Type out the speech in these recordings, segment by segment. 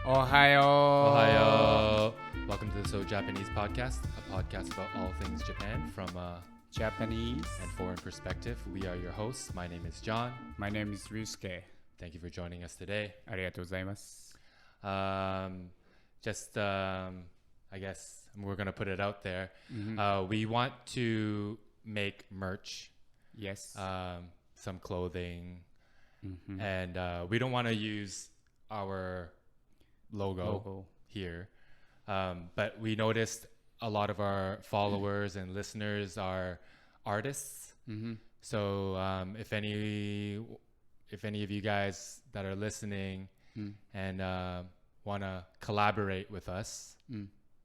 Ohayo. Welcome to the So Japanese podcast, a podcast about all things Japan from a Japanese and foreign perspective. We are your hosts. My name is John. My name is Ryusuke. Thank you for joining us today. ありがとうございます。I guess we're going to put it out there. We want to make merch. Yes. Some clothing. And we don't want to use our logo here. But we noticed a lot of our followers and listeners are artists. So if any of you guys that are listening and want to collaborate with us,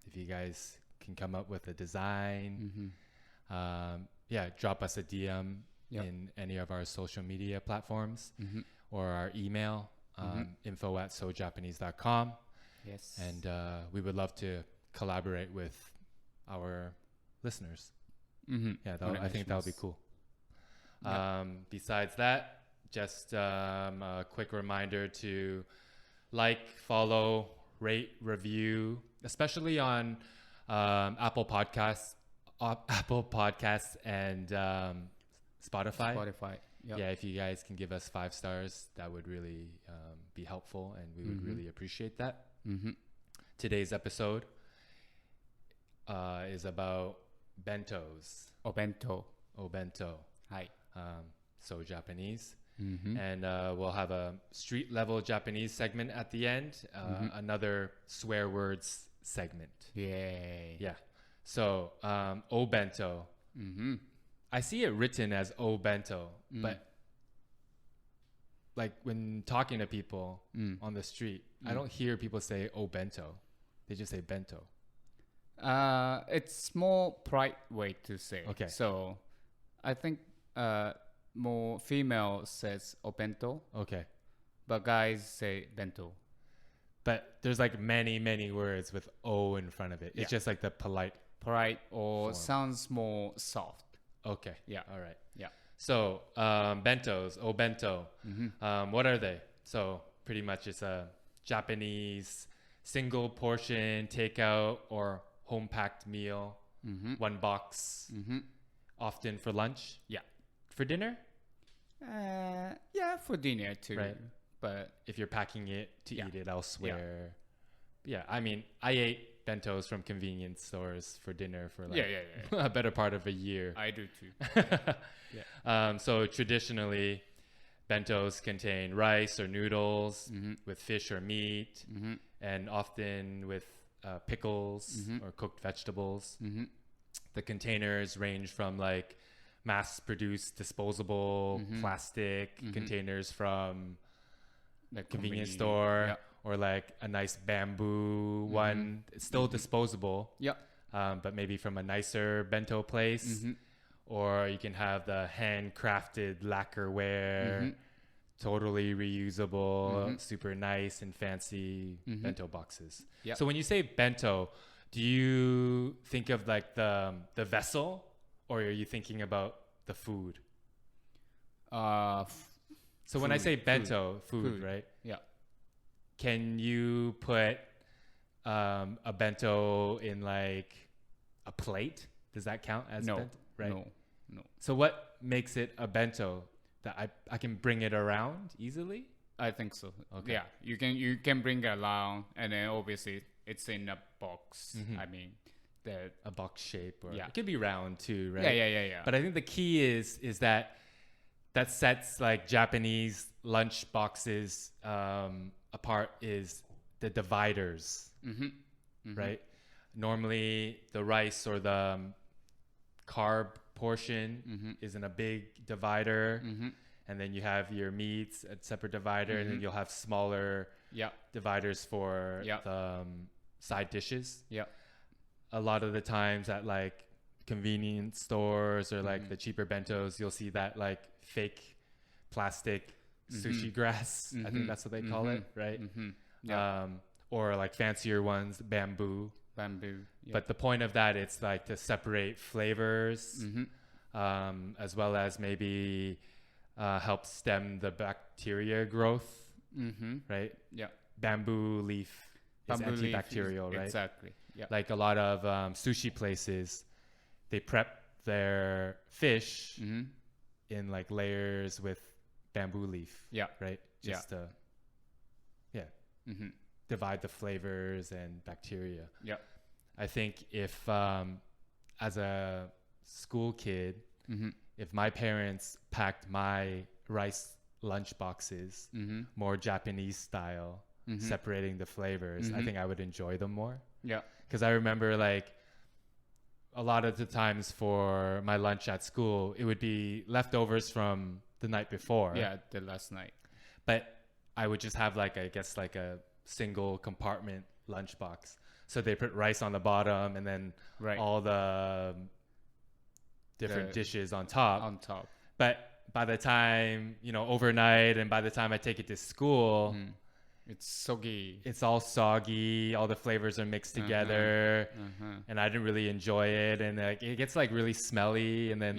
if you guys can come up with a design, drop us a DM in any of our social media platforms or our email, info@sojapanese.com. Yes. And we would love to collaborate with our listeners. I think that would be cool. Besides that, just a quick reminder to like, follow, rate, review, especially on Apple Podcasts and Spotify. Yep. Yeah, if you guys can give us 5 stars, that would really be helpful, and we would really appreciate that. Today's episode is about bentos. Obento. Hi. So Japanese. And we'll have a street level Japanese segment at the end. Another swear words segment. Yay. Yeah. So Obento. I see it written as Obento, but like when talking to people on the street, I don't hear people say Obento. They just say bento. It's more polite way to say. Okay. So I think more female says obento. Okay. But guys say bento. But there's like many words with O in front of it. It's just like the polite or form. sounds more soft. Okay. Yeah. All right. Yeah. So bentos, obento. What are they? So pretty much it's a Japanese single portion takeout or home packed meal. One box. Often for lunch. Yeah. For dinner? Yeah, for dinner too. Right. But if you're packing it to eat it elsewhere. Yeah. I mean, I ate bentos from convenience stores for dinner for like a better part of a year. I do too. So traditionally, bentos contain rice or noodles with fish or meat, and often with pickles or cooked vegetables. The containers range from like mass-produced disposable plastic containers from the convenience store or like a nice bamboo one. It's still disposable, but maybe from a nicer bento place. Or you can have the handcrafted lacquerware, totally reusable, super nice and fancy bento boxes. So when you say bento, do you think of like the vessel, or are you thinking about the food? So when I say bento, food, right? Yeah. Can you put a bento in like a plate? Does that count as bento? Right? No. So what makes it a bento? That I can bring it around easily? I think so. Okay. Yeah, you can bring it around, and then obviously it's in a box. I mean, A box shape, or it could be round too, right? Yeah. But I think the key is that sets like Japanese lunch boxes apart is the dividers, right? Normally the rice or the carb portion is in a big divider, and then you have your meats at separate divider, and then you'll have smaller dividers for the side dishes. A lot of the times at like convenience stores or like the cheaper bentos, you'll see that like fake plastic sushi grass. I think that's what they call it, right? Or like fancier ones, bamboo. But the point of that, it's like to separate flavors, as well as maybe help stem the bacteria growth, right? Yeah. Bamboo leaf Bamboo leaf antibacterial, right? Exactly. Yeah. Like a lot of sushi places, they prep their fish in like layers with bamboo leaf. Yeah. Right? Just to divide the flavors and bacteria. Yeah. I think if as a school kid, if my parents packed my rice lunch boxes more Japanese style, separating the flavors, I think I would enjoy them more. Yeah. Because I remember like a lot of the times for my lunch at school, it would be leftovers from the night before. Yeah, the last night. But I would just have like, I guess like a single compartment lunchbox. So they put rice on the bottom and then all the different dishes on top. On top. But by the time, you know, overnight and by the time I take it to school, it's soggy. It's all soggy. All the flavors are mixed together. And I didn't really enjoy it. And like, it gets like really smelly. And then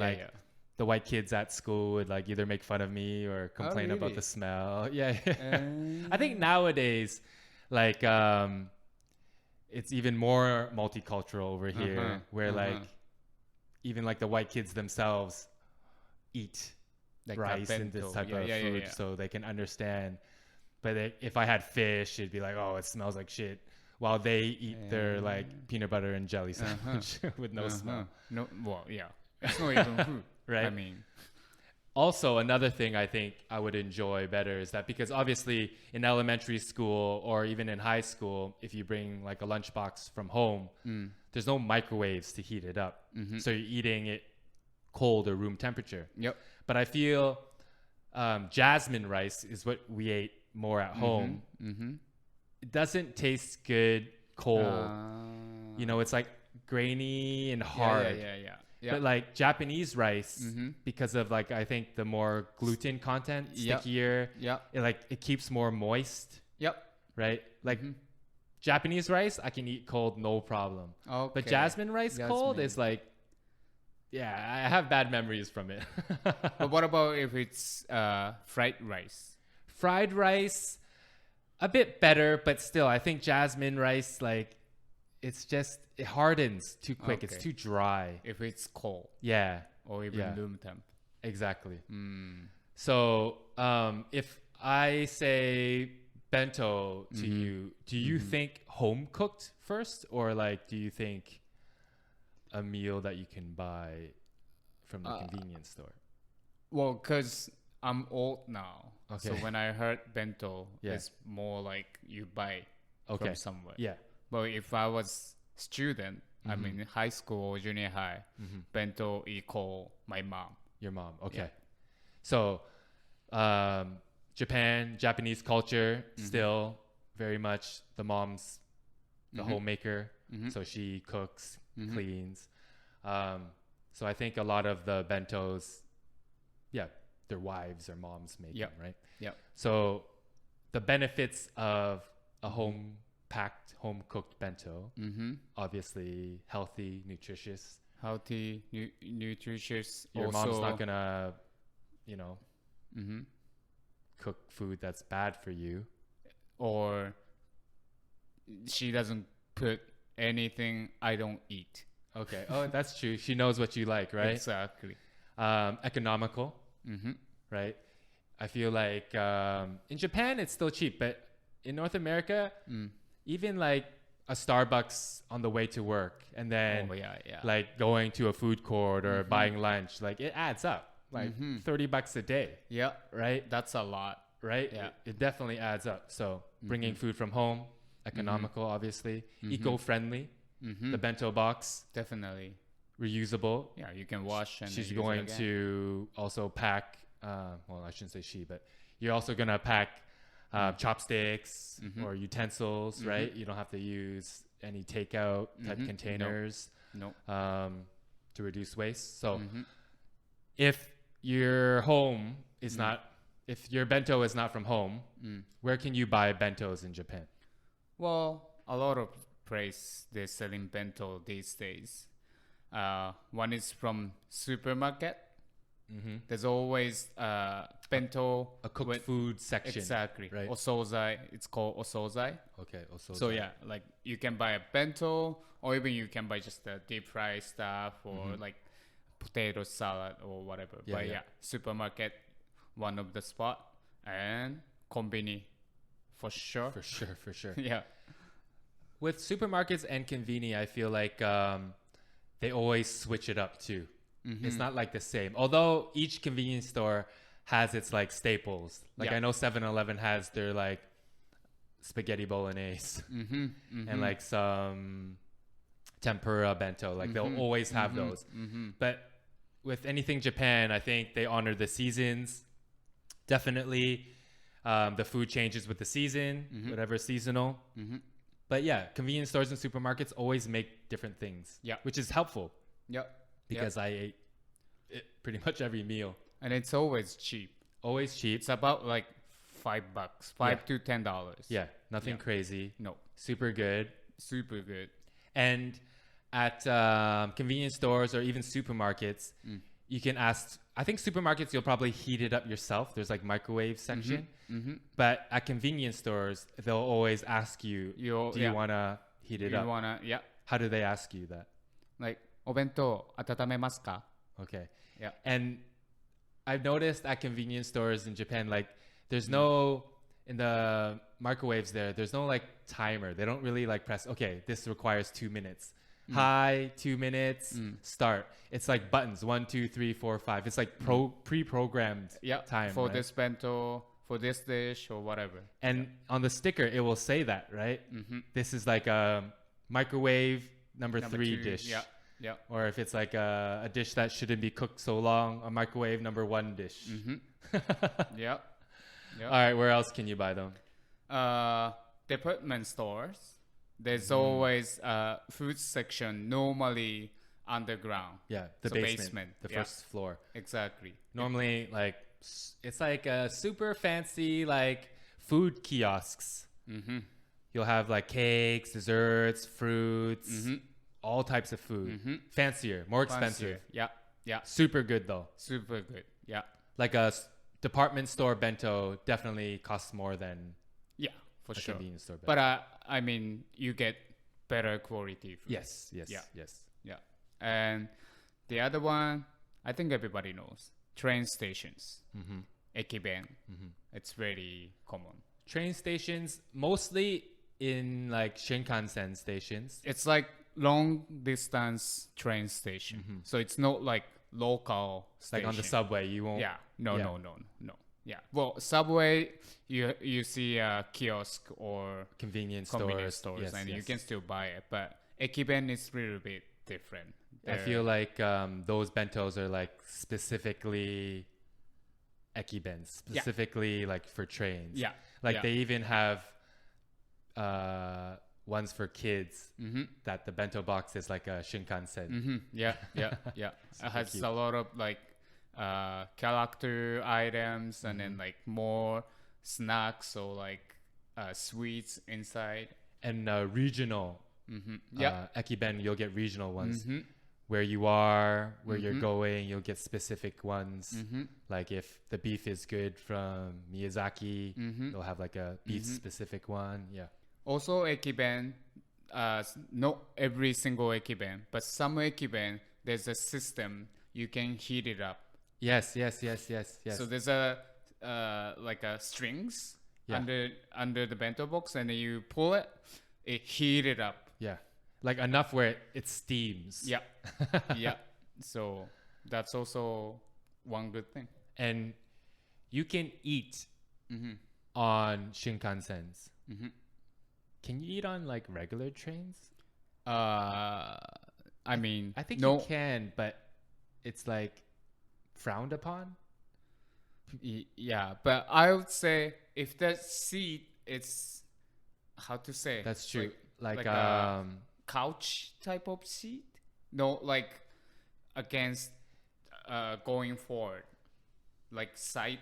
the white kids at school would like either make fun of me or complain about the smell. Yeah. I think nowadays, like, it's even more multicultural over here where like even like the white kids themselves eat like rice and this type of food so they can understand. But if I had fish, it'd be like, oh, it smells like shit. While they eat their like peanut butter and jelly sandwich with no smell. No, well, yeah, it's not even food, right? I mean, also another thing I think I would enjoy better is that because obviously in elementary school or even in high school, if you bring like a lunchbox from home, there's no microwaves to heat it up, so you're eating it cold or room temperature. Yep. But I feel jasmine rice is what we ate more at home. It doesn't taste good cold. You know, it's like grainy and hard. Yeah. But like Japanese rice, because of like I think the more gluten content, stickier. It keeps more moist. Yep. Right. Like Japanese rice, I can eat cold, no problem. Okay. But jasmine rice cold is like, yeah, I have bad memories from it. But what about if it's fried rice? Fried rice, a bit better, but still, I think jasmine rice, like, it's just, it hardens too quick. It's too dry. If it's cold. Yeah. Or even room temp. Exactly. So if I say bento to you, do you think home cooked first? Or like, do you think a meal that you can buy from the convenience store? Well, because I'm old now. So when I heard bento, it's more like you buy from somewhere. Yeah. But if I was student, I mean high school or junior high, bento equal my mom. Your mom. Okay. Yeah. So Japanese culture, still very much the mom's the homemaker. So she cooks, cleans. So I think a lot of the bentos, their wives or moms make them, right? Yep. So the benefits of a home-packed, home-cooked bento, obviously healthy, nutritious. Healthy, nutritious. Your also, mom's not gonna, you know, cook food that's bad for you. Or she doesn't put anything I don't eat. Okay. Oh, that's true. She knows what you like, right? Exactly. Economical, right? I feel like in Japan it's still cheap, but in North America, even like a Starbucks on the way to work and then like going to a food court or buying lunch, like it adds up, like $30 a day. Yeah. Right? That's a lot. Right? Yeah. It definitely adds up. So bringing food from home, economical, obviously, eco-friendly, the bento box. Definitely. Reusable. Yeah, you can wash and she's going to also pack, well, I shouldn't say she, but you're also going to pack chopsticks or utensils, right? You don't have to use any takeout type containers to reduce waste. So if your home is not, if your bento is not from home, where can you buy bentos in Japan? Well, a lot of places they're selling bento these days. One is from supermarket, there's always bento, a cooked food section. Exactly. Right. Osozai. It's called osozai. Okay, osozai. So yeah, like you can buy a bento, or even you can buy just the deep fried stuff, or like potato salad or whatever. But yeah, supermarket, one of the spot, and konbini, for sure. For sure. Yeah. With supermarkets and conveni, I feel like they always switch it up too. It's not like the same. Although each convenience store has its like staples. Like I know 7-Eleven has their like spaghetti bolognese and like some tempura bento. Like they'll always have those. But with anything Japan, I think they honor the seasons. Definitely the food changes with the season, whatever is seasonal. But yeah, convenience stores and supermarkets always make different things, which is helpful. Because I ate it pretty much every meal. And it's always cheap. Always cheap. It's about like $5, $5 to $10. Yeah, nothing crazy. No. Super good. Super good. And at convenience stores or even supermarkets, you can ask, I think supermarkets, you'll probably heat it up yourself. There's like microwave section. But at convenience stores, they'll always ask you, do you want to heat it up? How do they ask you that? Like, お弁当温めますか? Okay. Yeah. And I've noticed at convenience stores in Japan, like there's no, in the microwaves there's no like timer. They don't really like press, okay, this requires 2 minutes. Hi, 2 minutes, start. It's like buttons, 1, 2, 3, 4, 5. It's like pre-programmed time. For this bento, for this dish or whatever. And on the sticker, it will say that, right? This is like a microwave number 3 dish. Yeah. Or if it's like a dish that shouldn't be cooked so long, a microwave number 1 dish. Yeah. All right, where else can you buy them? Department stores. There's always a food section, normally underground. Yeah, the basement, the first floor. Exactly. Normally, like it's like a super fancy like food kiosks. You'll have like cakes, desserts, fruits. All types of food. Fancier, more expensive. Yeah. Super good though. Super good. Yeah. Like a department store bento definitely costs more than for sure. Convenience store bento. But I mean, you get better quality food. Yes. Yeah. And the other one, I think everybody knows. Train stations. Ekiben. It's very common. Train stations, mostly in like Shinkansen stations. It's like long distance train station. So it's not like local station. Like on the subway, you won't. No. Yeah. Well, subway, you see a kiosk or convenience stores, yes, and you can still buy it. But ekiben is a little bit different. I feel like those bentos are like specifically ekiben, specifically like for trains. Yeah. Like they even have ones for kids that the bento box is like a Shinkansen. Yeah. It has a lot of like character items and then like more snacks or like sweets inside. And regional ekiben, you'll get regional ones. Where you are, where you're going, you'll get specific ones. Like if the beef is good from Miyazaki, they'll have like a beef specific one. Yeah. Also ekiben, not every single ekiben, but some ekiben, there's a system you can heat it up. Yes. So there's a like a strings under the bento box, and then you pull it, it heat it up. Yeah. Like enough where it steams. Yeah. So that's also one good thing. And you can eat on Shinkansens. Can you eat on like regular trains? I mean, I think you can, but it's like frowned upon. Yeah, but I would say if the seat is, how to say? That's true. Like a couch type of seat. No, like against going forward, like side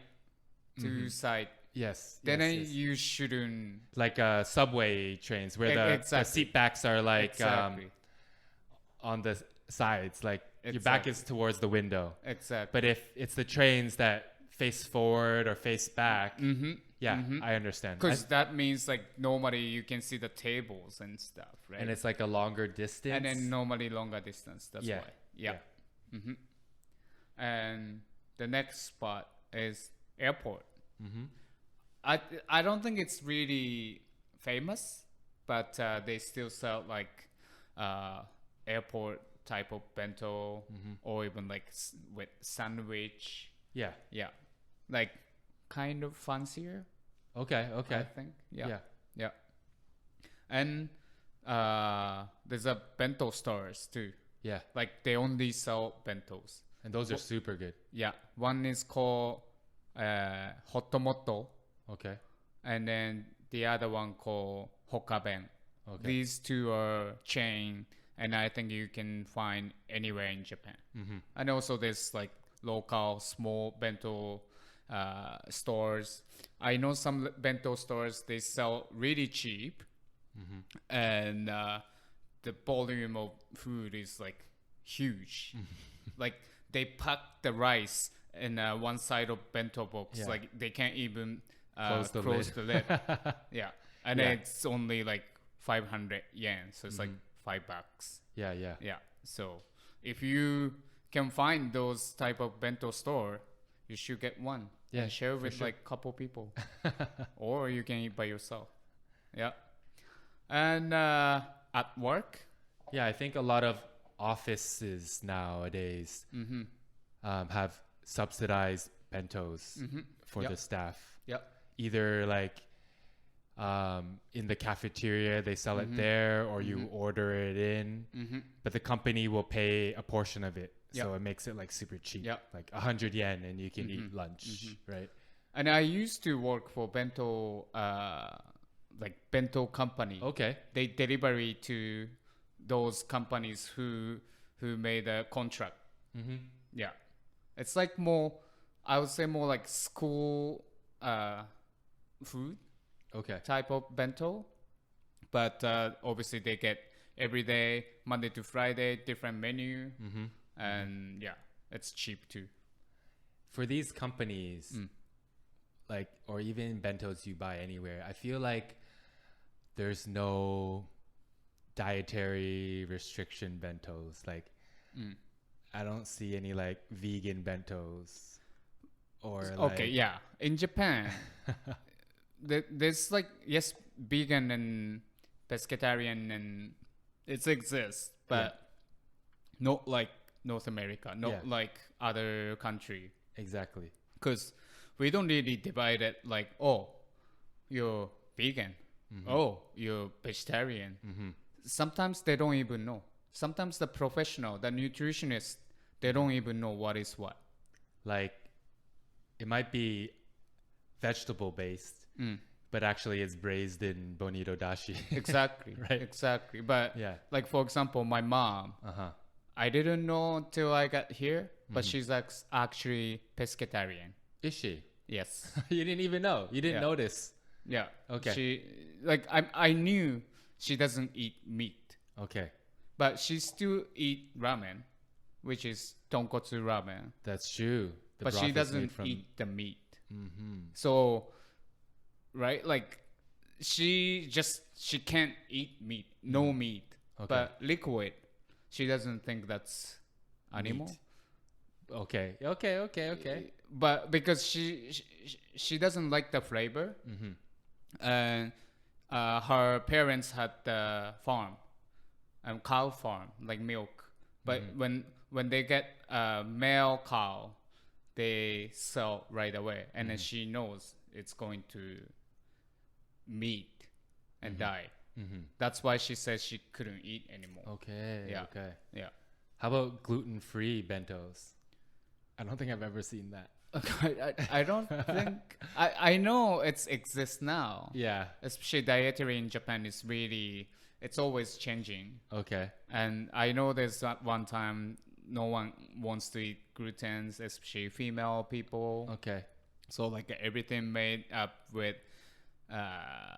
to side. Yes. Then you shouldn't. Like subway trains where the seat backs are like on the sides, like your back is towards the window. Exactly. But if it's the trains that face forward or face back, I understand. Because that means like normally you can see the tables and stuff, right? And it's like a longer distance. And then normally longer distance. That's why. Yeah. And the next spot is airport. I don't think it's really famous, but they still sell like airport type of bento or even like with sandwich. Yeah. Like kind of fancier. Okay. I think. Yeah. And there's a bento stores too. Yeah. Like they only sell bentos. And those are super good. Yeah. One is called Hotomoto. Okay. And then the other one called Hokaben. Okay. These two are chain, and I think you can find anywhere in Japan. And also there's like local small bento stores. I know some bento stores, they sell really cheap, and the volume of food is like huge. Like they pack the rice in one side of bento box. Like they can't even close the lid. Yeah. And then it's only like 500 yen. So it's like $5. Yeah. So if you can find those type of bento store, you should get one. Yeah. And share with like couple people. Or you can eat by yourself. Yeah. And at work? Yeah, I think a lot of offices nowadays have subsidized bentos for the staff. Yeah. Either like in the cafeteria, they sell it there, or you order it in, but the company will pay a portion of it. So it makes it like super cheap, like 100 yen, and you can eat lunch, right? And I used to work for bento, like bento company. Okay. They delivery to those companies who made a contract. Yeah. It's like more, I would say more like school food type of bento. But obviously they get every day, Monday to Friday, different menu. And yeah, it's cheap too. For these companies, like, or even bentos you buy anywhere, I feel like there's no dietary restriction bentos. Like, I don't see any like vegan bentos or okay, yeah. In Japan, there's like, yes, vegan and pescatarian and it exists, but not like North America, not like other country. Exactly. Because we don't really divide it like, oh, you're vegan. Oh, you're vegetarian. Sometimes they don't even know. Sometimes the professional, the nutritionist, they don't even know what is what. Like, it might be vegetable based, but actually it's braised in bonito dashi. Exactly. Right. Exactly. But like, for example, my mom, I didn't know till I got here, but she's actually pescatarian. Is she? Yes. You didn't even know. You didn't notice. Yeah. Okay. She, like, I knew she doesn't eat meat. Okay. But she still eat ramen, which is tonkotsu ramen. That's true. But she doesn't eat the meat. So, right? Like, she can't eat meat. No meat. Okay. But liquid, she doesn't think that's animal. Meat. Okay. But because she doesn't like the flavor, and her parents had the farm, cow farm, like milk. But when they get a male cow, they sell right away, and then she knows it's going to meet and die. That's why she says she couldn't eat anymore. Okay. Yeah. Okay. Yeah. How about gluten-free bentos? I don't think I've ever seen that. I don't think I know it exists now. Yeah. Especially dietary in Japan is really, it's always changing. Okay. And I know there's that one time no one wants to eat glutens, especially female people. Okay. So like everything made up with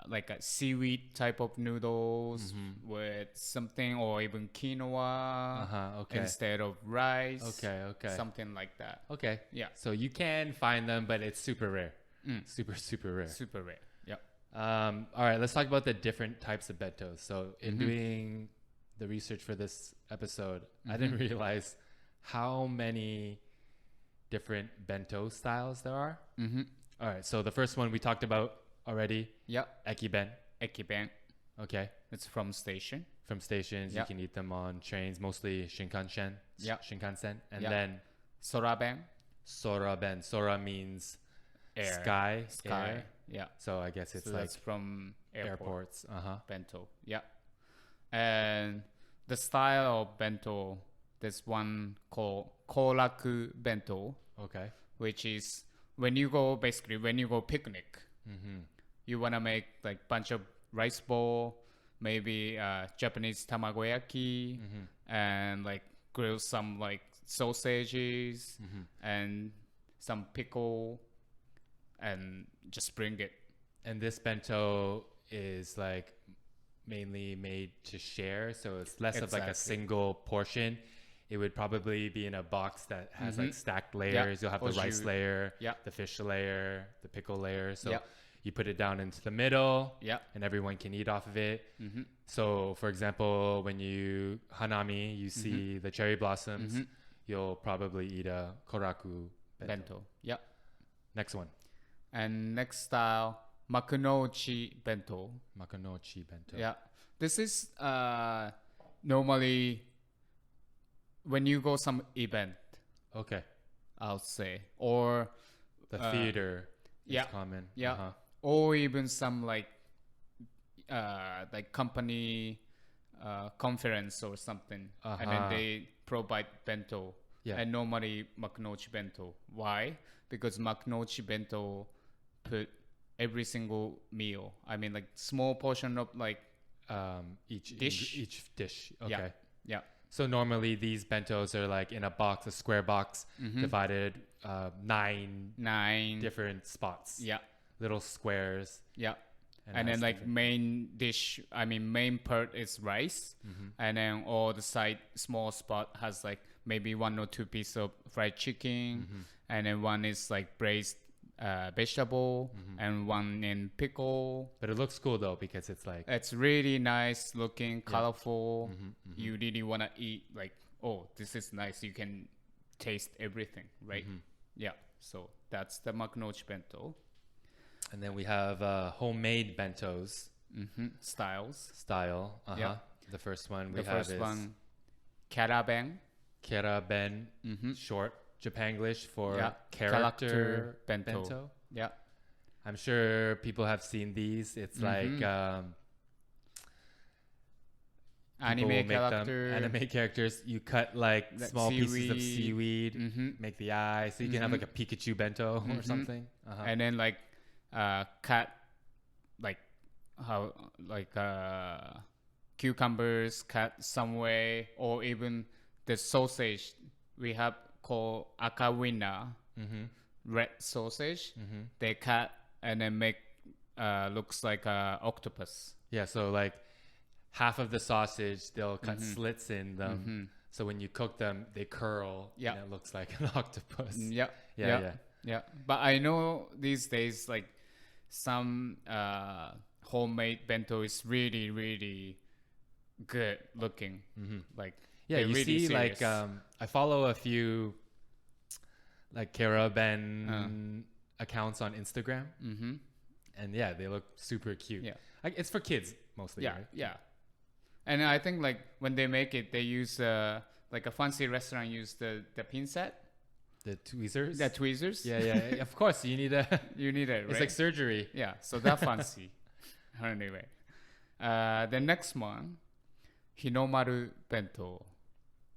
like a seaweed type of noodles with something, or even quinoa instead of rice. Okay. Something like that. Okay. Yeah. So you can find them, but it's super rare. Super rare. Super rare. Yeah. All right, let's talk about the different types of bentos. So in doing the research for this episode, I didn't realize how many different bento styles there are. All right, so the first one we talked about already. Yeah. Ekiben. Okay. It's from station. From stations, you can eat them on trains, mostly Shinkansen. And then Soraben. Sora means air. Sky. Air. Yeah. So I guess it's so like that's from airports. Bento. Yeah. And the style of bento, there's one called koraku bento. Okay. Which is when you go picnic, you want to make like bunch of rice bowl, maybe Japanese tamagoyaki, and like grill some like sausages and some pickle, and just bring it. And this bento is like mainly made to share, so it's less of like a single portion. It would probably be in a box that has like stacked layers. You'll have the rice layer, the fish layer, the pickle layer. So you put it down into the middle, and everyone can eat off of it. So for example, when you hanami, you see the cherry blossoms, you'll probably eat a koraku bento. Yeah. Next one. And next style, makunochi bento. Yeah. This is normally when you go some event. Okay. I'll say. Or the theater is common. Yeah. Or even some like company conference or something. And then they provide bento. Yeah. And normally makunochi bento. Why? Because makunochi bento put every single meal. I mean, like small portion of like each dish. Okay. Yeah. So normally these bentos are like in a box, a square box, divided 9 different spots. Yeah. Little squares. Yeah. And then like main part is rice. And then all the side small spot has like maybe 1 or 2 pieces of fried chicken. And then one is like braised vegetable and one in pickle. But it looks cool though, because it's really nice looking, colorful. You really want to eat like, oh, this is nice. You can taste everything, right? Yeah. So that's the makunochi bento. And then we have homemade bentos. Style. Yeah. The first one we have is keraben. Short Japanglish for character bento. Yeah. I'm sure people have seen these. It's like anime characters. You cut like small pieces of seaweed, make the eye, so you can have like a Pikachu bento or something. And then like cut like how like cucumbers cut some way, or even the sausage we have called akawina, red sausage. They cut and then make looks like a octopus. Yeah, so like half of the sausage they'll cut slits in them, so when you cook them they curl and it looks like an octopus. Yeah. But I know these days like some homemade bento is really, really good looking. Like you really see serious. Like I follow a few like Keraben accounts on Instagram, and they look super cute. It's for kids mostly, right? And I think like when they make it, they use like a fancy restaurant use the pincet. The tweezers? The tweezers? Yeah. Of course, you need it, right? It's like surgery. Yeah, so that fancy. Anyway. The next one, Hinomaru bento.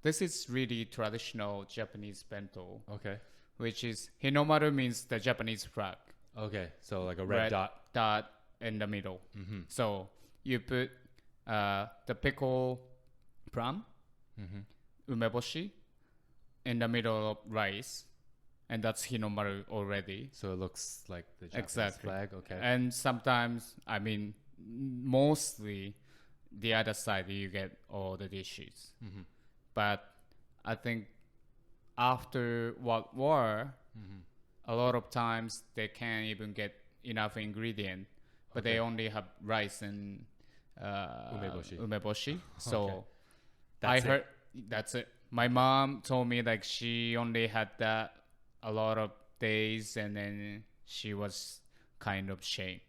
This is really traditional Japanese bento. Okay. Which is, Hinomaru means the Japanese flag. Okay, so like a red dot in the middle. So you put the pickle plum, umeboshi, in the middle of rice, and that's Hinomaru already. So it looks like the Japanese flag. Okay. And sometimes, I mean, mostly the other side you get all the dishes. But I think after World War, a lot of times they can't even get enough ingredient, but they only have rice and umeboshi. So that's it. My mom told me like she only had that a lot of days, and then she was kind of ashamed.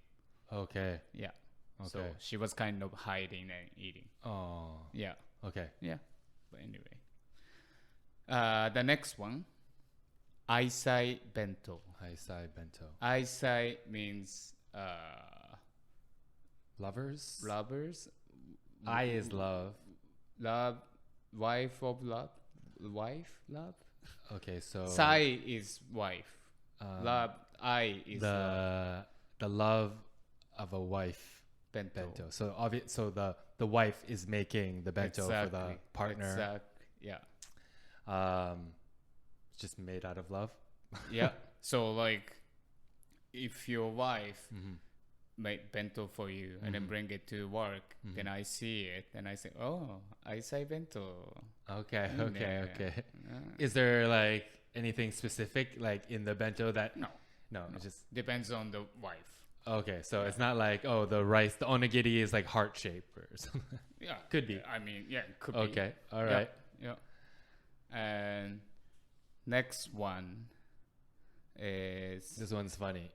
Okay. Yeah. Okay. So she was kind of hiding and eating. Oh. Yeah. Okay. Yeah. But anyway. The next one. Aisai Bento. Aisai Bento. Aisai means lovers. Lovers. I is love. Love. Wife of love. Wife. Love. Okay, so Sai is wife. Love. I is the love of a wife. Bento. So so the wife is making the bento for the partner. Exactly. Yeah. Just made out of love. Yeah. So like, if your wife make bento for you and then bring it to work, then I see it and I say, oh, I say bento. Okay. Is there like anything specific like in the bento that no, it just depends on the wife. Okay, so it's not like, oh, the rice, the onigiri is like heart shaped or something. Yeah, could be. I mean, yeah, could be. Okay, all right. Yeah. And next one is this one's funny.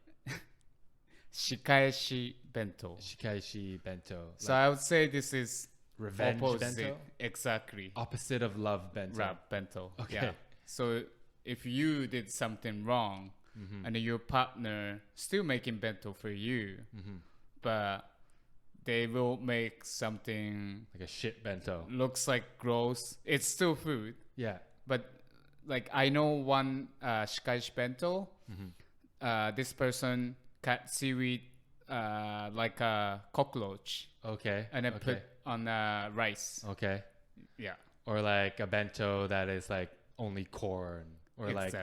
Shikaeshi bento. Shikaeshi bento. So I would say this is revenge opposite. Bento. Exactly. Opposite of love bento. Bento. Okay. Yeah. So if you did something wrong, and your partner still making bento for you, but they will make something like a shit bento. Looks like gross. It's still food. Yeah. But like I know one shikaishi bento. This person cut seaweed like a cockroach. Okay. And then put on rice. Okay. Yeah. Or like a bento that is like only corn, or like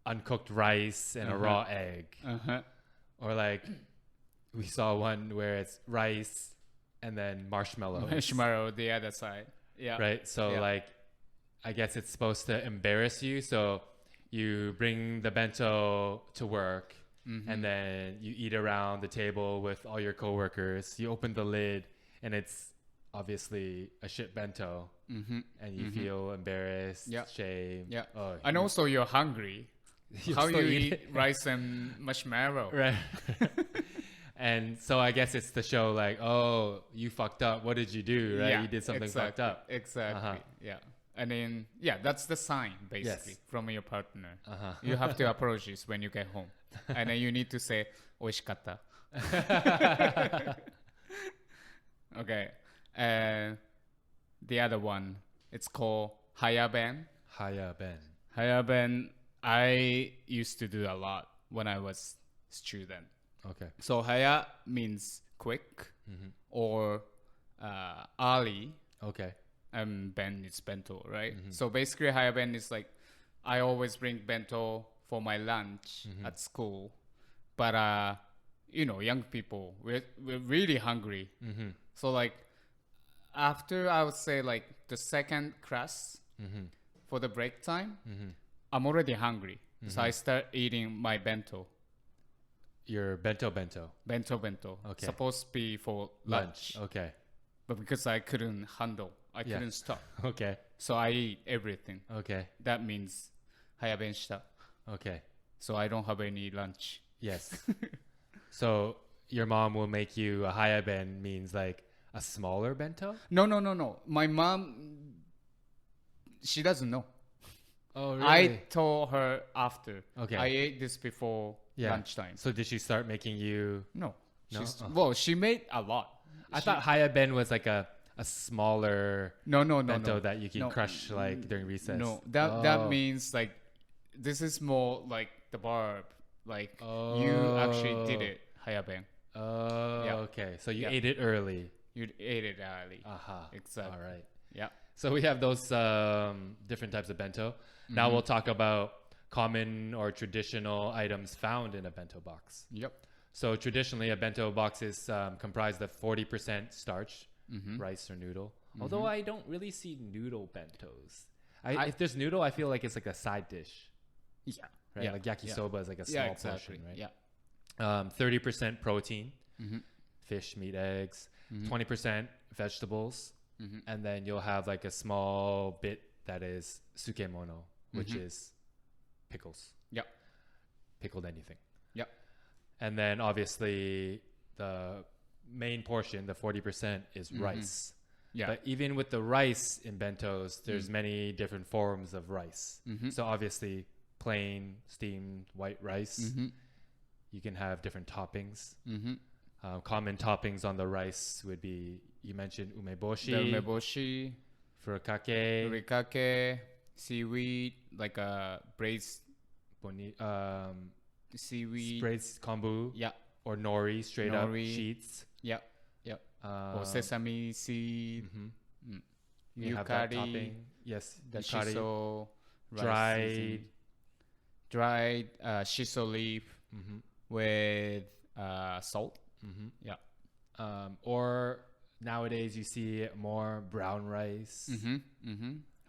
uncooked rice and a raw egg. Or like we saw one where it's rice and then marshmallows. Marshmallow the other side. Yeah. Right. So like, I guess it's supposed to embarrass you. So you bring the bento to work and then you eat around the table with all your coworkers. You open the lid and it's obviously a shit bento, and you feel embarrassed, shame. Yeah. Oh, and also you're hungry. How you eat rice and marshmallow? Right. And so I guess it's to show like, oh, you fucked up. What did you do? Right? You did something fucked up. Exactly. Yeah. And then, that's the sign basically from your partner. You have to apologize when you get home. And then you need to say, oishikatta. Okay. And the other one, it's called hayaben. Hayaben, I used to do a lot when I was student. Okay. So haya means quick or early. Okay. And ben is bento, right? So basically hayaben is like, I always bring bento for my lunch at school. But, young people, we're really hungry. So like, after I would say like the second class for the break time, I'm already hungry. So I start eating my bento. Your bento? Bento. Okay. Supposed to be for lunch. Okay. But because I couldn't handle, I couldn't stop. Okay. So I eat everything. Okay. That means hayaben shita. Okay. So I don't have any lunch. Yes. So your mom will make you a hayaben means like a smaller bento? No. My mom, she doesn't know. Oh, really? I told her after. Okay. I ate this before lunchtime. So did she start making you? No. Well, she made a lot. I thought hayaben was like a smaller bento that you can crush like during recess. No, that means like this is more like the barb. Like you actually did it, hayaben. Okay. So you ate it early. You ate it early. Exactly. All right. Yeah. So we have those different types of bento. Now we'll talk about common or traditional items found in a bento box. Yep. So traditionally, a bento box is comprised of 40% starch, rice or noodle. Although I don't really see noodle bentos. If there's noodle, I feel like it's like a side dish. Yeah. Right? Yeah. Like yakisoba is like a small portion, right? Yeah. 30% protein, fish, meat, eggs. 20% vegetables. And then you'll have like a small bit that is sukemono, which is pickles. Yep. Pickled anything. Yep. And then obviously the main portion, the 40%, is rice. Yeah. But even with the rice in bentos, there's many different forms of rice. So obviously plain, steamed, white rice. You can have different toppings. Common toppings on the rice would be, you mentioned umeboshi. The umeboshi. Furikake. Seaweed, like a braised seaweed. Braised kombu. Yeah. Or nori, straight up sheets. Yeah. Yeah. Or sesame seed. You have that topping. Yes. The shiso. Dried shiso leaf with salt. Yeah. Or nowadays you see more brown rice.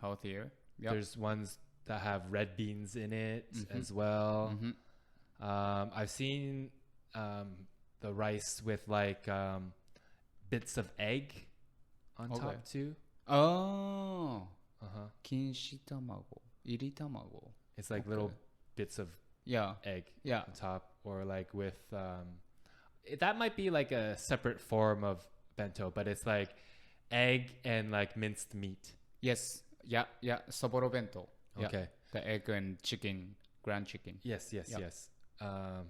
Healthier. Yep. There's ones that have red beans in it as well. I've seen the rice with like bits of egg on top too. Oh. Kinshi tamago. Iri tamago. It's like little bits of egg on top, or like with that might be like a separate form of bento, but it's like egg and like minced meat. Yes. Yeah. Soboro bento. Okay. Yeah. The egg and chicken, ground chicken. Yes.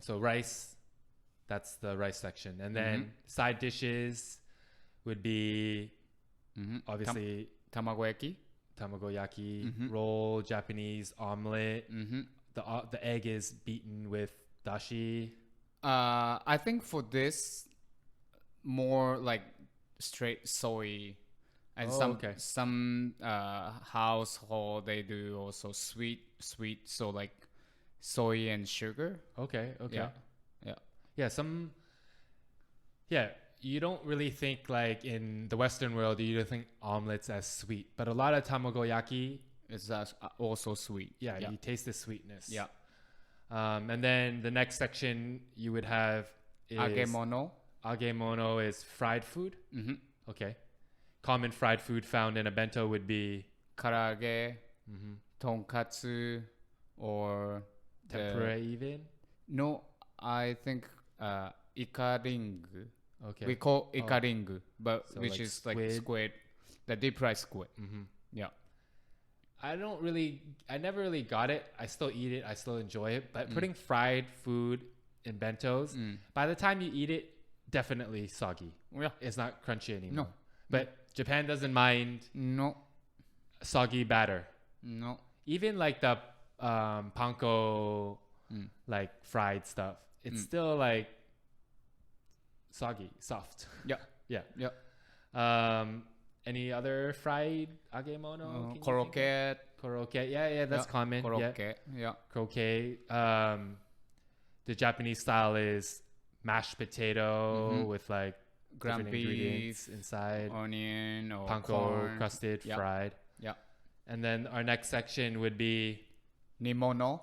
So rice, that's the rice section. And then side dishes would be obviously tamagoyaki, roll, Japanese omelet. The egg is beaten with dashi. I think for this, more like straight soy, and some household they do also sweet, so like soy and sugar. Okay. You don't really think like in the Western world, you don't think omelets as sweet, but a lot of tamagoyaki is also sweet. Yeah, you taste the sweetness. Yeah. And then the next section you would have is agemono. Agemono is fried food. Okay. Common fried food found in a bento would be karage, tonkatsu, or tempura even? No, I think ikaring. Okay. We call ikaring, but so which like is squid. Like squid, the deep fried squid. Yeah. I never really got it. I still eat it. I still enjoy it. But putting fried food in bentos, by the time you eat it, definitely soggy. Yeah. It's not crunchy anymore. No. But Japan doesn't mind soggy batter. No. Even like the panko, like fried stuff, it's still like soggy, soft. Yeah. Any other fried agemono? Korokke. Yeah, that's common. Korokke. Yeah. Korokke. The Japanese style is mashed potato with like ground beef, ingredients inside, onion or panko corn. Crusted, fried. Yeah. And then our next section would be nimono.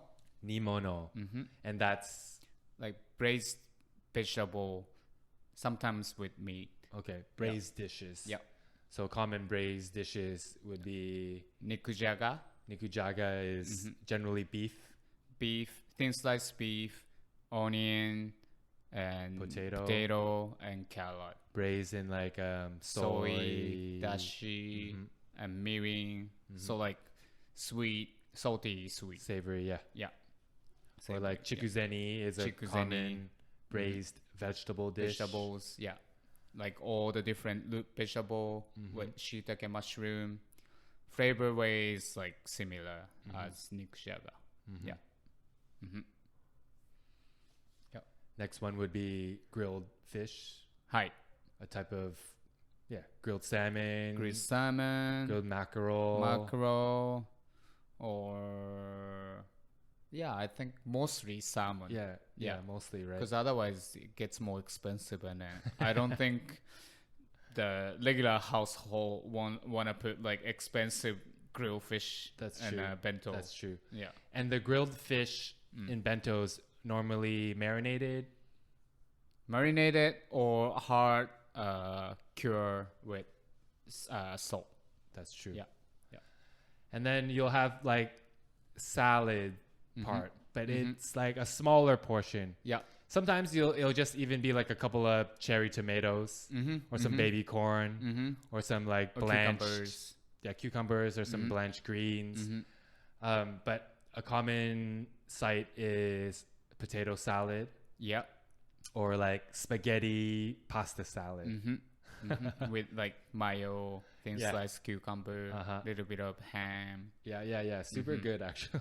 And that's like braised vegetable, sometimes with meat. Okay, braised dishes. Yeah. So common braised dishes would be nikujaga. Nikujaga is generally beef, thin sliced beef, onion, and potato and carrot. Braised in like soy, dashi, and mirin. So like sweet, salty, sweet, savory. Yeah. Or like chikuzeni is a common braised vegetable dish. Vegetables, yeah. Like all the different root vegetable with shiitake mushroom. Flavor ways like similar as nikujaga. Yeah. Next one would be grilled fish. Hi. A type of grilled salmon. Grilled mackerel. Or Yeah, I think mostly salmon. Yeah, mostly, right? Because otherwise it gets more expensive, and I don't think the regular household want to put like expensive grilled fish in a bento. That's true. Yeah. And the grilled fish in bentos normally marinated or hard cure with salt. That's true. Yeah. And then you'll have like salad part, but it's like a smaller portion. Yeah. Sometimes it'll just even be like a couple of cherry tomatoes or some baby corn or some like blanched cucumbers. Yeah, cucumbers or some blanched greens. But a common sight is potato salad. Yeah. Or like spaghetti pasta salad. With like mayo, thin sliced cucumber, little bit of ham. Yeah. Super good, actually.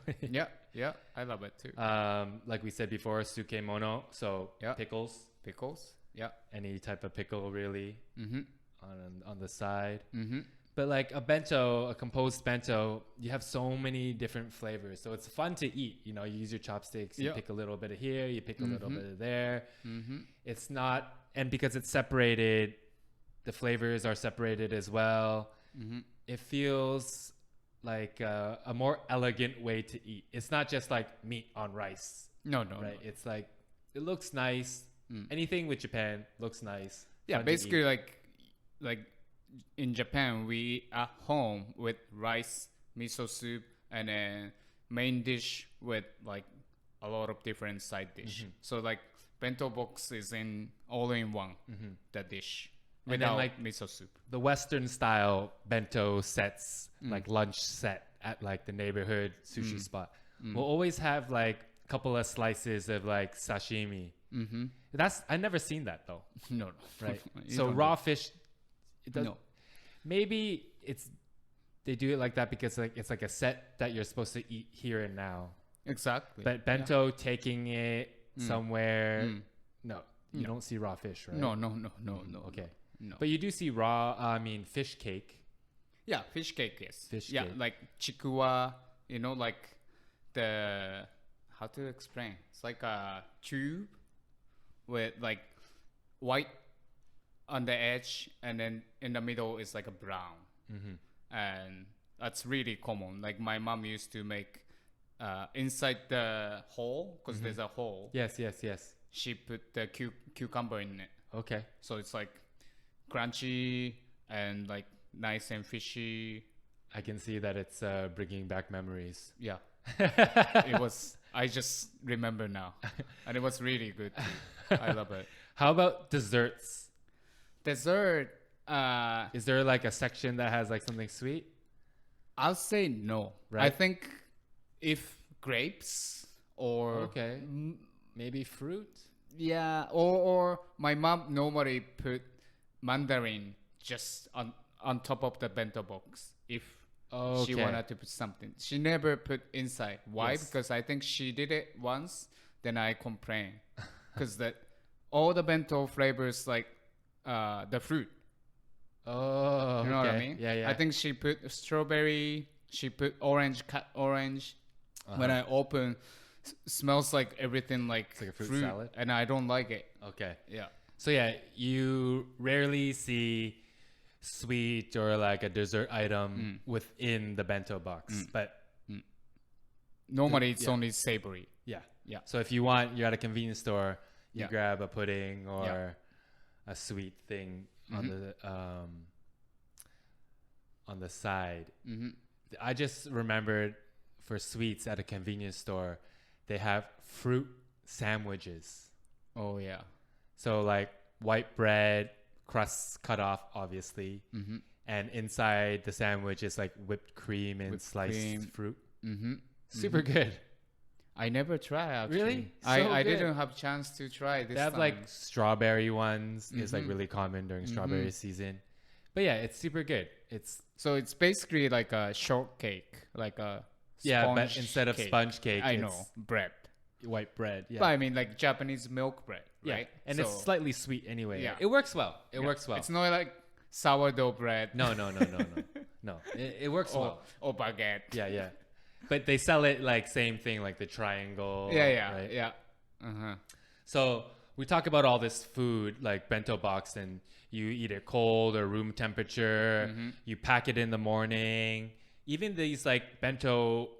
Yeah, I love it too. Like we said before, sukemono, so pickles. Yeah. Any type of pickle, really, on the side. But like a composed bento, you have so many different flavors. So it's fun to eat. You know, you use your chopsticks, you pick a little bit of here, you pick a little bit of there. It's not, and because it's separated, the flavors are separated as well. It feels like a more elegant way to eat. It's not just like meat on rice. No. Right? No. It's like, it looks nice. Anything with Japan looks nice. Yeah, basically like in Japan, we at home with rice, miso soup, and then main dish with like a lot of different side dish. So like bento box is in all in one, the dish. Without like miso soup. The Western style bento sets, like lunch set at like the neighborhood sushi spot, will always have like a couple of slices of like sashimi. I never seen that though. No. Right. So raw fish, it does, maybe they do it like that because like it's like a set that you're supposed to eat here and now. Exactly. But bento taking it somewhere, no, you don't see raw fish, right? No. Okay. No. But you do see fish cake. Yeah, fish cake, yes. Fish cake. Like chikuwa, like how to explain? It's like a tube with like white on the edge, and then in the middle is like a brown. And that's really common. Like my mom used to make inside the hole, because there's a hole. Yes. She put the cucumber in it. Okay. So it's like crunchy and like nice and fishy. I can see that it's bringing back memories. Yeah. It was, I just remember now. And it was really good too. I love it. How about desserts? Dessert. Is there like a section that has like something sweet? I'll say no. Right? I think if grapes or maybe fruit. Yeah, or my mom normally put mandarin just on top of the bento box if she wanted to put something. She never put inside. Why? Yes. Because I think she did it once, then I complained. Because all the bento flavors like the fruit. Oh, you know what I mean? Yeah. I think she put strawberry, she put orange, cut orange. When I open, smells like everything like it's like a fruit salad. And I don't like it. Okay. Yeah. So yeah, you rarely see sweet or like a dessert item within the bento box, but normally it's only savory. Yeah. So if you're at a convenience store, you grab a pudding or a sweet thing on the side. I just remembered for sweets at a convenience store, they have fruit sandwiches. Oh yeah. So like white bread, crust cut off, obviously, and inside the sandwich is like whipped cream and sliced fruit. Super good. I never tried actually. Really? I didn't have a chance to try this. They have like strawberry ones. Is like really common during strawberry season. But yeah, it's super good. It's basically like a shortcake, like a sponge but instead of sponge cake, I know, bread. White bread. Yeah. But I mean like Japanese milk bread, right? And it's slightly sweet anyway. Yeah. It works well. It works well. It's not like sourdough bread. No. It works well. Or baguette. Yeah. But they sell it like same thing, like the triangle. Yeah. So we talk about all this food like bento box, and you eat it cold or room temperature. You pack it in the morning. Even these like bento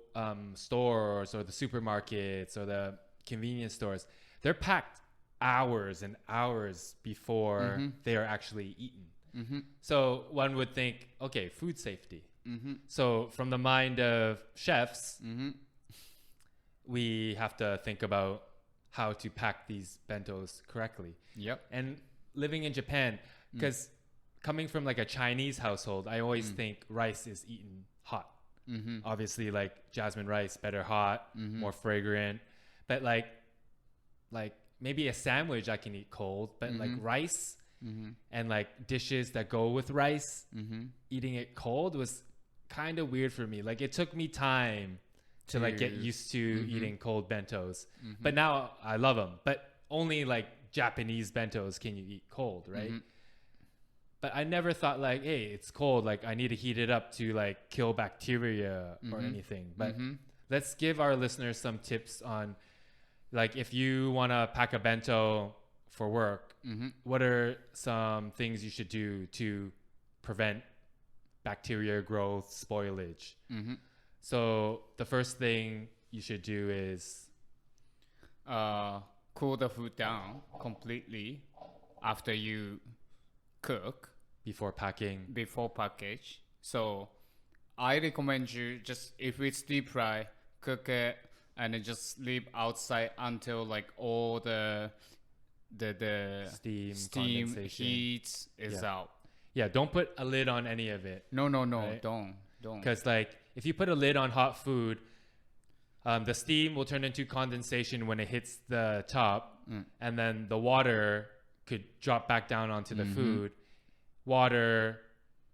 stores or the supermarkets or the convenience stores, they're packed hours and hours before they are actually eaten. So one would think, okay, food safety. So from the mind of chefs, we have to think about how to pack these bentos correctly. And living in Japan, because coming from like a Chinese household, I always think rice is eaten hot. Obviously, like jasmine rice, better hot, more fragrant. But like maybe a sandwich I can eat cold, but like rice and like dishes that go with rice, eating it cold was kind of weird for me. Like it took me time to like get used to eating cold bentos. But now I love them. But only like Japanese bentos can you eat cold, right? But I never thought like, hey, it's cold, like I need to heat it up to like kill bacteria or anything. But let's give our listeners some tips on like if you want to pack a bento for work, what are some things you should do to prevent bacteria growth, spoilage? So the first thing you should do is cool the food down completely after you cook. Before package. So I recommend you just, if it's deep fry, cook it and then just leave outside until like all the steam heat is out. Yeah, don't put a lid on any of it. No, right? Don't. Because like if you put a lid on hot food, the steam will turn into condensation when it hits the top, and then the water could drop back down onto the food. Water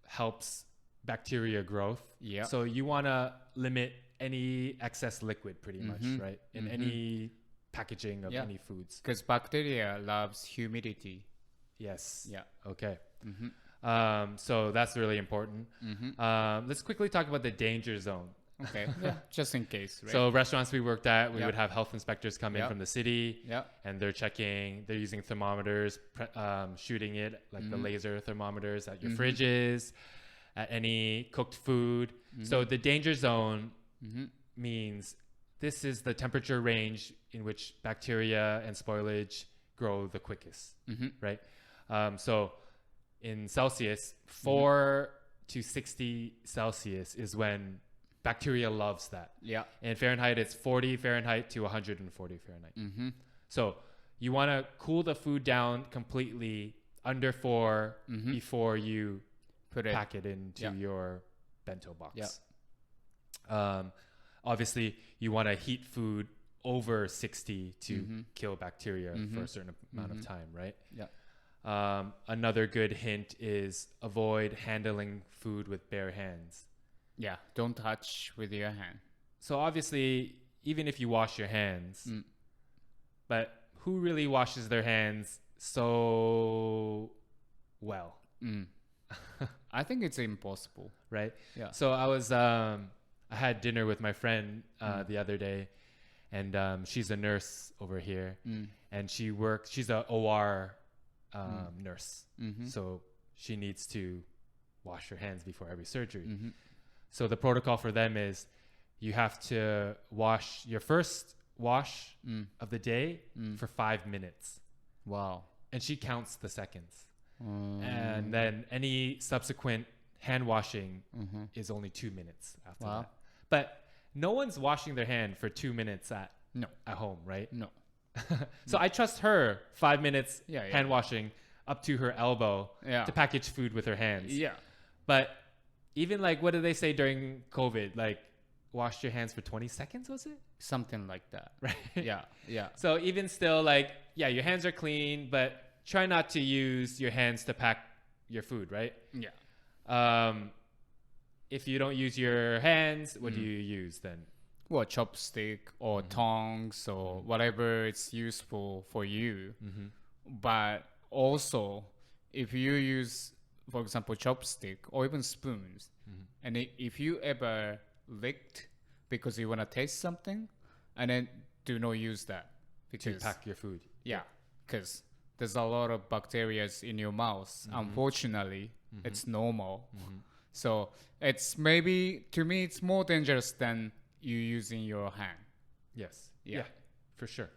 helps bacteria growth. So you want to limit any excess liquid pretty much, right? In any packaging of any foods. Because bacteria loves humidity. Yes. Yeah. Okay. So that's really important. Let's quickly talk about the danger zone. Okay. Just in case, right? So restaurants we worked at, we would have health inspectors come in from the city, and they're using thermometers, shooting it like the laser thermometers at your fridges, at any cooked food. So the danger zone means this is the temperature range in which bacteria and spoilage grow the quickest, right? So in Celsius, 4 to 60 Celsius is when bacteria loves that. In Fahrenheit, it's 40 Fahrenheit to 140 Fahrenheit. So you want to cool the food down completely under 4 before you pack it into your bento box. Obviously, you want to heat food over 60 to kill bacteria for a certain amount of time, right? Another good hint is avoid handling food with bare hands. Don't touch with your hand. So obviously, even if you wash your hands, but who really washes their hands so well? I think it's impossible. Right? So I had dinner with my friend the other day, and she's a nurse over here, and she's a OR nurse. So she needs to wash her hands before every surgery. So the protocol for them is you have to wash your first wash of the day for 5 minutes. Wow. And she counts the seconds. And then any subsequent hand washing is only 2 minutes after that. But no one's washing their hand for 2 minutes at home, right? No. So I trust her 5 minutes hand washing up to her elbow to package food with her hands. But even like, what did they say during COVID? Like, wash your hands for 20 seconds, was it? Something like that. Right? So even still, like, your hands are clean, but try not to use your hands to pack your food, right? If you don't use your hands, what do you use then? Well, chopstick or tongs or whatever it's useful for you. But also, if you use, for example, chopstick or even spoons, and if you ever licked because you want to taste something, and then do not use that to pack your food. Yeah, because there's a lot of bacteria in your mouth. Unfortunately, it's normal. So it's maybe, to me, it's more dangerous than you using your hand. Yes. Yeah, for sure.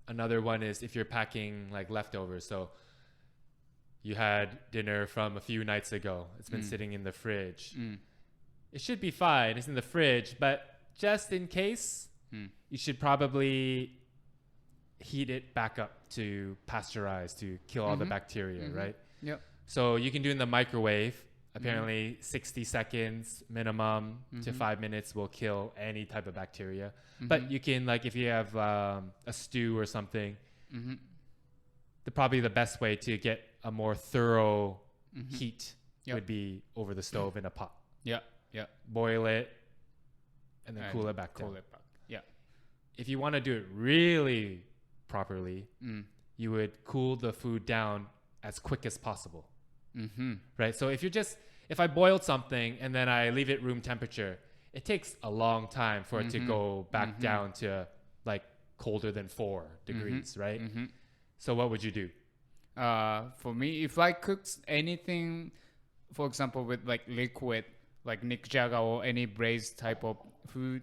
Another one is if you're packing like leftovers. So you had dinner from a few nights ago. It's been sitting in the fridge. It should be fine. It's in the fridge, but just in case, you should probably heat it back up to pasteurize, to kill all the bacteria, right? Yep. So you can do it in the microwave. Apparently 60 seconds minimum to 5 minutes will kill any type of bacteria. But you can, like, if you have a stew or something, probably the best way to get a more thorough heat would be over the stove in a pot. Yeah. Boil it and then cool it back down. Yeah. If you want to do it really properly, you would cool the food down as quick as possible. Right? So if I boiled something and then I leave it room temperature, it takes a long time for it to go back down to like colder than 4 degrees, right? So what would you do? For me, if I cook anything, for example, with like liquid, like nikujaga or any braised type of food,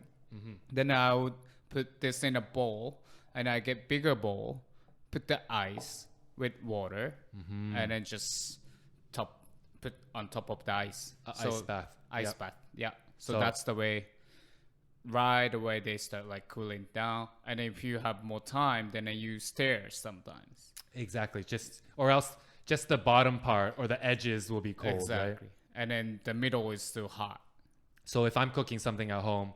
then I would put this in a bowl, and I get bigger bowl, put the ice with water, and then just put on top of the ice. Ice bath. Ice bath. Yeah. So that's the way. Right away they start like cooling down, and if you have more time, then you stir sometimes. Exactly. Or else just the bottom part or the edges will be cold. Exactly. Right? And then the middle is still hot. So if I'm cooking something at home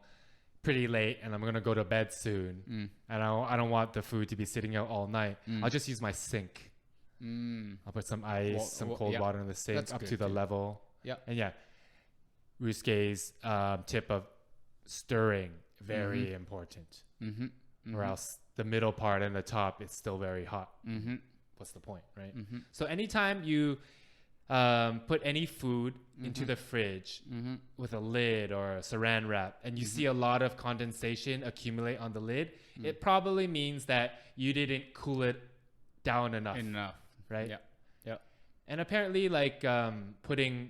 pretty late and I'm going to go to bed soon, and I don't want the food to be sitting out all night, I'll just use my sink. I'll put some ice, some cold water in the sink. That's up to the level. Yeah. And Rusuke's tip of stirring, very important. Or else the middle part and the top, it's still very hot. What's the point, right? So anytime you put any food into the fridge with a lid or a saran wrap, and you see a lot of condensation accumulate on the lid, it probably means that you didn't cool it down enough. Right? Yeah. And apparently, like, putting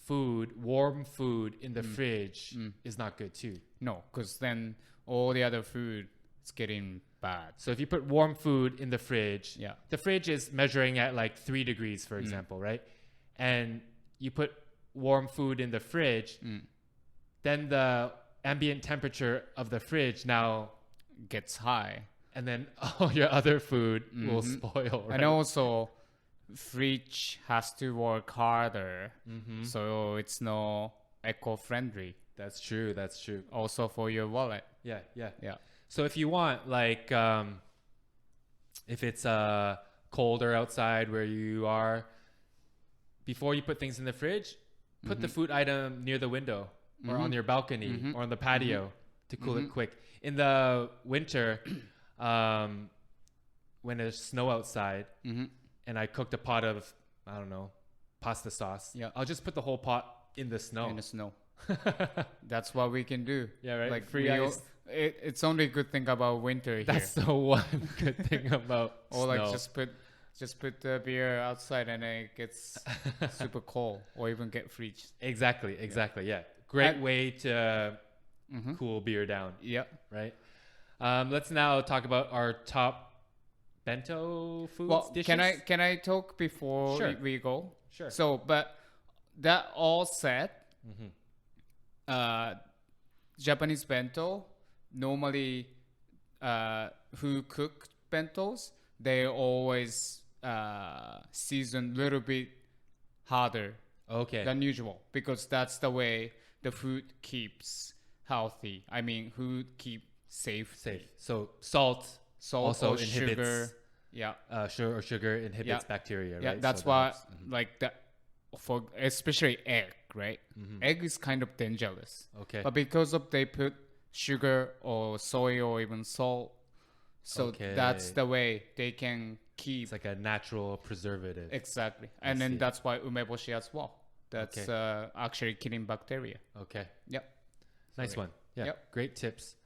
warm food in the fridge is not good too. No, because then all the other food is getting bad. So if you put warm food in the fridge, the fridge is measuring at like 3 degrees, for example, right? And you put warm food in the fridge, then the ambient temperature of the fridge now gets high. And then all your other food will spoil, right? And also, fridge has to work harder, so it's not eco-friendly. That's true. Also for your wallet. Yeah. So if you want, like, if it's colder outside where you are, before you put things in the fridge, put the food item near the window or on your balcony or on the patio to cool it quick. In the winter, when there's snow outside and I cooked a pot of, I don't know, pasta sauce, I'll just put the whole pot in the snow. That's what we can do. Yeah, right? Like free ice. It's only a good thing about winter here. That's the one good thing about or snow. Like just put the beer outside and it gets super cold, or even get fridge. Exactly. Yeah. Great way to cool beer down. Yep. Right? Let's now talk about our top bento foods, dishes. Can I talk before we go? Sure. So, but that all said, Japanese bento, normally who cook bentos, they always season a little bit harder than usual, because that's the way the food keeps healthy. I mean, food keep safe. So salt also or inhibits sugar. Sugar inhibits bacteria, right? Yeah, that's so why like that, for especially egg, right? Egg is kind of dangerous. Okay. But because of they put sugar or soy or even salt, so that's the way they can keep. It's like a natural preservative. Exactly. And then that's why umeboshi as well. That's actually killing bacteria. Okay. Yep. Nice one. Yeah, great tips.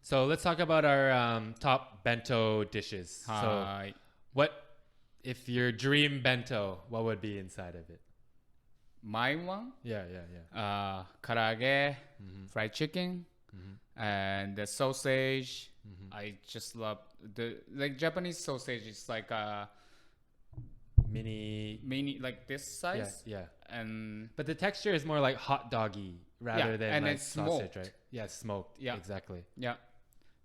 So let's talk about our top bento dishes. So what, if your dream bento, what would be inside of it? My one? Yeah. Karaage, fried chicken, and the sausage. I just love like Japanese sausage is like a mini like this size. Yeah. But the texture is more like hot doggy rather than and like it's sausage, smoked. right? Yeah, smoked. Yeah, exactly. Yeah.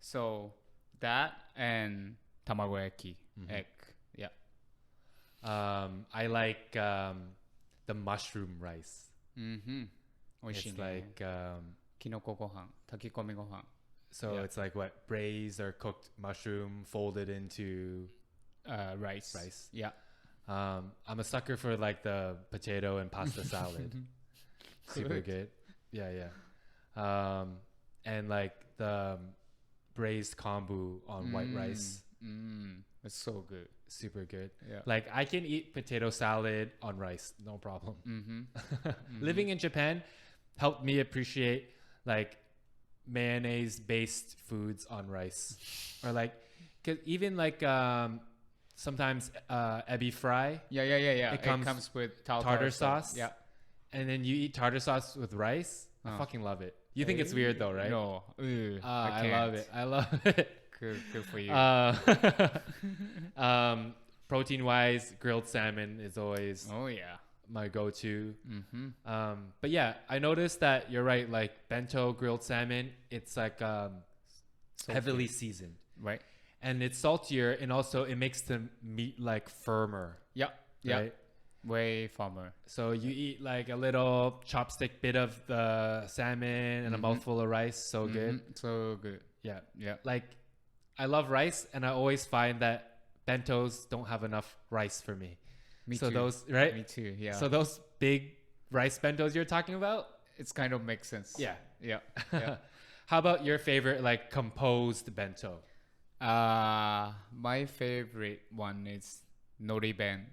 So that and tamagoyaki egg. Yeah. I like the mushroom rice. It's like kinoko gohan, takikomi gohan. So it's like what, braised or cooked mushroom folded into rice. Yeah. I'm a sucker for like the potato and pasta salad. Super good. Yeah. And like the braised kombu on white rice. It's so good. Super good. Yeah. Like I can eat potato salad on rice, no problem. Living in Japan helped me appreciate like mayonnaise based foods on rice, or like, cause even like sometimes ebi fry. Yeah. It comes with tartar sauce. Yeah. And then you eat tartar sauce with rice. I fucking love it. You think it's weird though, right? No. I love it. Good for you. Protein wise, grilled salmon is always my go-to. But yeah, I noticed that you're right. Like bento grilled salmon, it's like heavily seasoned, right? And it's saltier, and also it makes the meat like firmer. Yeah. Right? Way firmer. So you eat like a little chopstick bit of the salmon and a mouthful of rice. So good. So good. Yeah. Like I love rice, and I always find that bentos don't have enough rice for me. Me so too. Those, right? Me too. Yeah. So those big rice bentos you're talking about, it's kind of makes sense. Yeah. How about your favorite like composed bento? My favorite one is noriben.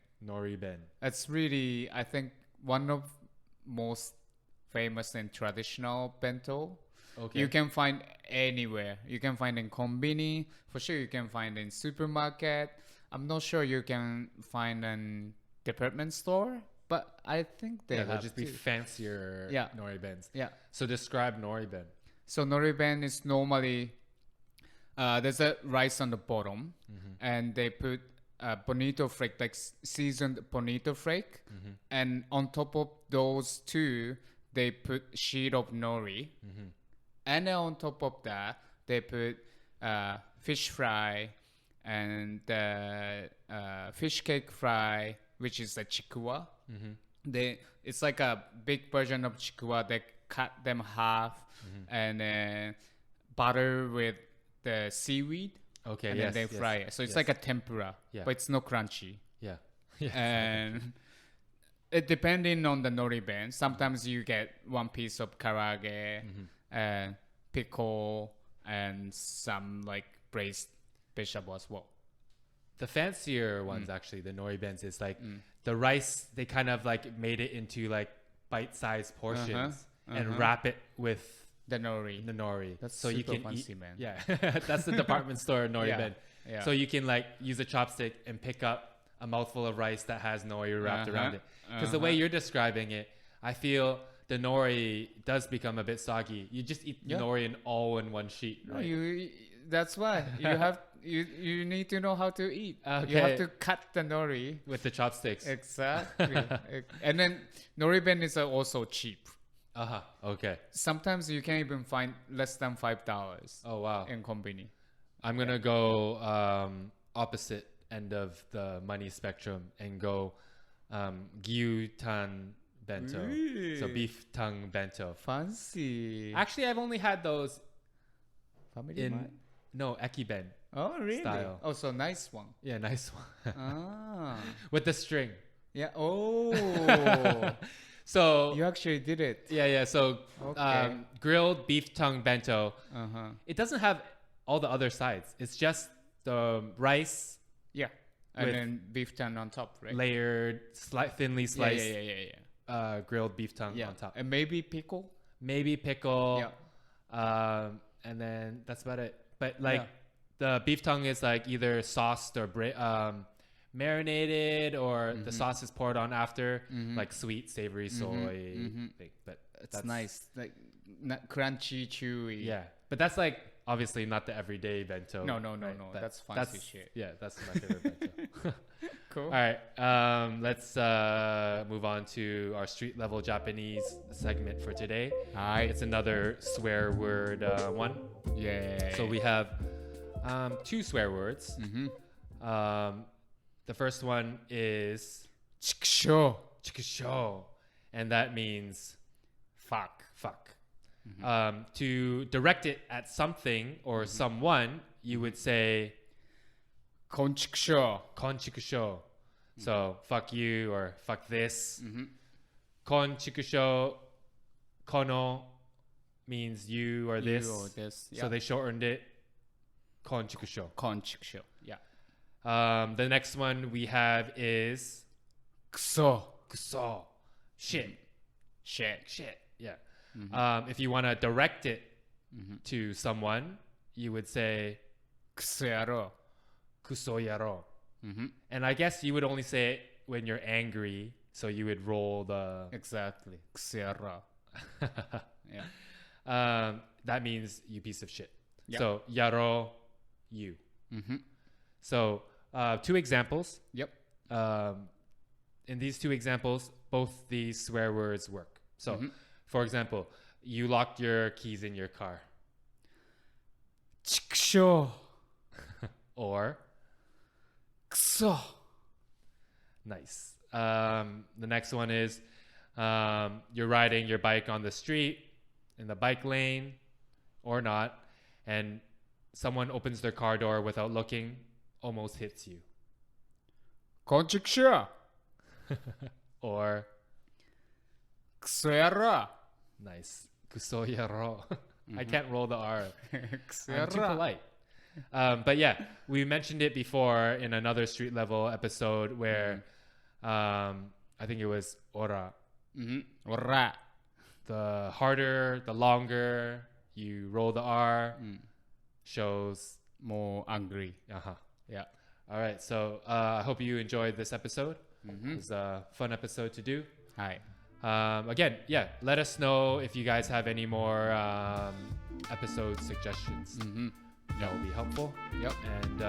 It's really, I think, one of most famous and traditional bento. Okay. You can find anywhere. You can find in konbini. For sure, you can find in supermarket. I'm not sure you can find in department store, but I think they'll just be fancier noribens. Yeah. So describe noriben. So noriben is normally there's a rice on the bottom, and they put bonito flake, like seasoned bonito flake, and on top of those two, they put sheet of nori, and then on top of that, they put fish fry and fish cake fry, which is a chikuwa. It's like a big version of chikuwa. They cut them half and butter with the seaweed. Okay, and then they fry it. So it's like a tempura, but it's not crunchy. Yeah. And it depending on the noriben, sometimes you get one piece of karaage, and pickle, and some like braised vegetable as well. The fancier ones, actually, the noribens, is like the rice, they kind of like made it into like bite-sized portions and wrap it with the nori. That's so super you can fancy, eat, man. Yeah. That's the department store noriben. Yeah. So you can like use a chopstick and pick up a mouthful of rice that has nori wrapped around it. Because the way you're describing it, I feel the nori does become a bit soggy. You just eat nori all in one sheet, right? No, that's why you have you need to know how to eat. Okay. You have to cut the nori with the chopsticks. Exactly. And then noriben is also cheap. Okay. Sometimes you can even find less than $5. Oh wow. In konbini. I'm gonna go opposite end of the money spectrum and go gyutan bento. Ooh. So beef tongue bento. Fancy. Actually, I've only had those Family Mart? No, ekiben. Oh really? Style. Oh, so nice one. Yeah, nice one. With the string. Yeah. Oh. So you actually did it. Yeah. So grilled beef tongue bento. It doesn't have all the other sides. It's just the rice. Yeah. And then beef tongue on top, right? Layered, thinly sliced. Yeah. Grilled beef tongue on top. And maybe pickle. Yeah. And then that's about it. But like the beef tongue is like either sauced or marinated, or the sauce is poured on after, like sweet, savory soy thing. But it's nice, like not crunchy, chewy. Yeah, but that's like obviously not the everyday bento. No. That's fancy shit. Yeah, that's my favorite bento. Cool. All right, let's move on to our street level Japanese segment for today. It's another swear word one. Yeah. So we have 2 swear words. The first one is chikusho. Chikusho, and that means fuck. To direct it at something or someone, you would say konchikusho. So fuck you or fuck this. Konchikusho, kono means you or this. So they shortened it. Konchikusho. Yeah. The next one we have is kuso. Shit. Yeah. If you want to direct it to someone, you would say kuso yaro. And I guess you would only say it when you're angry, so you would roll the exactly kuso yaro. Yeah. That means you piece of shit. Yep. So yaro, you. So 2 examples. Yep. In these 2 examples, both these swear words work. So, for example, you locked your keys in your car. Chikusho. Or kuso. Nice. The next one is you're riding your bike on the street in the bike lane or not, and someone opens their car door without looking, almost hits you. Konchikusho. Or kuso yaro. Nice. Kuso yaro. I can't roll the R. I'm too polite. But yeah, we mentioned it before in another street level episode where I think it was ora. Ora. The harder, the longer you roll the R, shows more angry. Yeah. All right. So I hope you enjoyed this episode. It was a fun episode to do. Again, let us know if you guys have any more episode suggestions. That will be helpful. Yep. And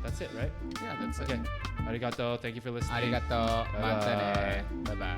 that's it, right? Yeah, that's it. Okay. Arigato. Thank you for listening. Arigato. Bye bye.